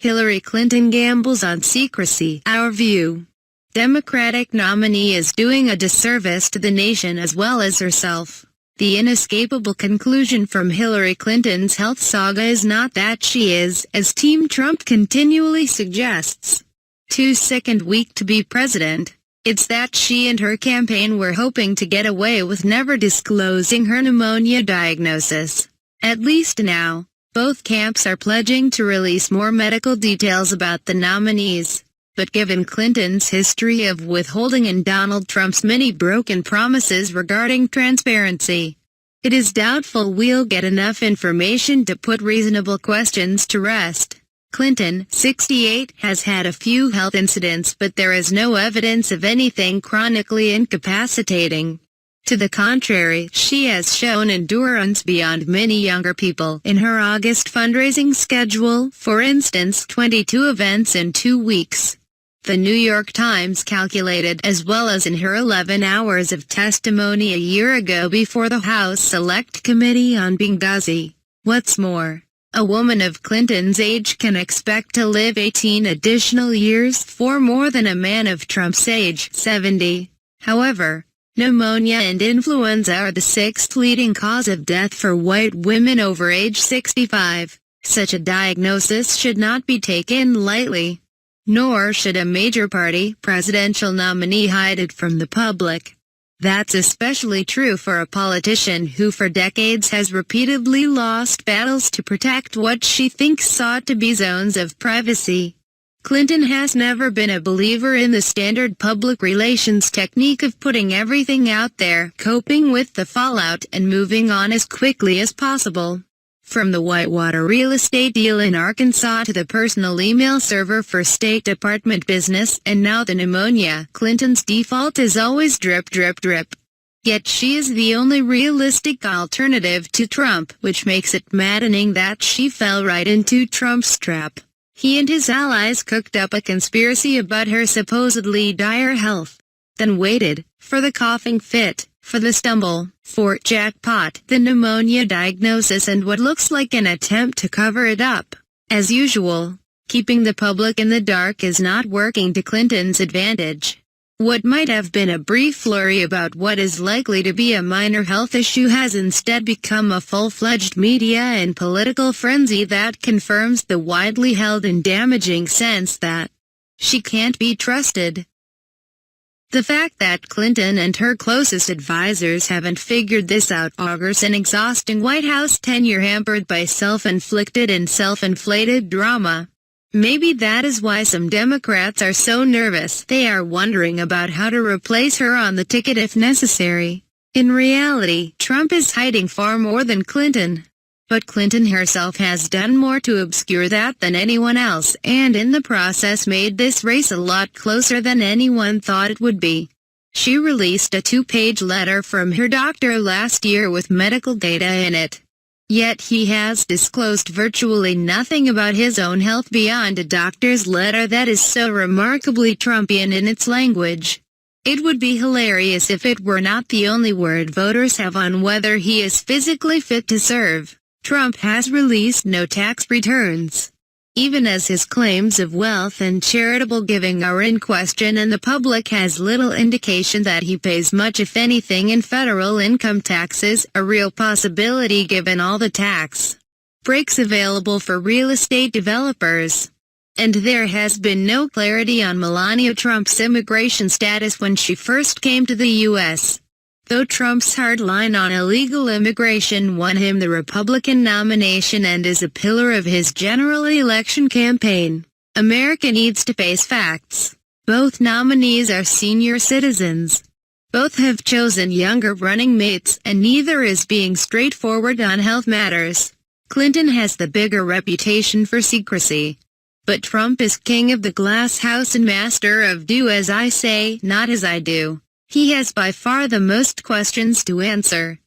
Hillary Clinton gambles on secrecy. Our view. Democratic nominee is doing a disservice to the nation as well as herself. The inescapable conclusion from Hillary Clinton's health saga is not that she is, as Team Trump continually suggests, too sick and weak to be president. It's that she and her campaign were hoping to get away with never disclosing her pneumonia diagnosis. At least now, both camps are pledging to release more medical details about the nominees. But given Clinton's history of withholding and Donald Trump's many broken promises regarding transparency, it is doubtful we'll get enough information to put reasonable questions to rest. Clinton, 68, has had a few health incidents, but there is no evidence of anything chronically incapacitating. To the contrary, she has shown endurance beyond many younger people in her August fundraising schedule, for instance 22 events in 2 weeks. The New York Times calculated, as well as in her 11 hours of testimony a year ago before the House Select Committee on Benghazi. What's more, a woman of Clinton's age can expect to live 18 additional years, for more than a man of Trump's age, 70. However, pneumonia and influenza are the 6th leading cause of death for white women over age 65. Such a diagnosis should not be taken lightly. Nor should a major party presidential nominee hide it from the public. That's especially true for a politician who for decades has repeatedly lost battles to protect what she thinks ought to be zones of privacy. Clinton has never been a believer in the standard public relations technique of putting everything out there, coping with the fallout, and moving on as quickly as possible. From the Whitewater real estate deal in Arkansas to the personal email server for State Department business, and now the pneumonia, Clinton's default is always drip drip drip. Yet she is the only realistic alternative to Trump, which makes it maddening that she fell right into Trump's trap. He and his allies cooked up a conspiracy about her supposedly dire health, then waited for the coughing fit, for the stumble, for jackpot, the pneumonia diagnosis, and what looks like an attempt to cover it up. As usual, keeping the public in the dark is not working to Clinton's advantage. What might have been a brief flurry about what is likely to be a minor health issue has instead become a full-fledged media and political frenzy that confirms the widely held and damaging sense that she can't be trusted. The fact that Clinton and her closest advisors haven't figured this out augurs an exhausting White House tenure hampered by self-inflicted and self-inflated drama. Maybe that is why some Democrats are so nervous. They are wondering about how to replace her on the ticket if necessary. In reality, Trump is hiding far more than Clinton. But Clinton herself has done more to obscure that than anyone else, and in the process made this race a lot closer than anyone thought it would be. She released a 2-page letter from her doctor last year with medical data in it. Yet he has disclosed virtually nothing about his own health beyond a doctor's letter that is so remarkably Trumpian in its language. It would be hilarious if it were not the only word voters have on whether he is physically fit to serve. Trump has released no tax returns. Even as his claims of wealth and charitable giving are in question, and the public has little indication that he pays much if anything in federal income taxes, a real possibility given all the tax breaks available for real estate developers. And there has been no clarity on Melania Trump's immigration status when she first came to the U.S. Though Trump's hard line on illegal immigration won him the Republican nomination and is a pillar of his general election campaign, America needs to face facts. Both nominees are senior citizens. Both have chosen younger running mates, and neither is being straightforward on health matters. Clinton has the bigger reputation for secrecy. But Trump is king of the glass house and master of do as I say, not as I do. He has by far the most questions to answer.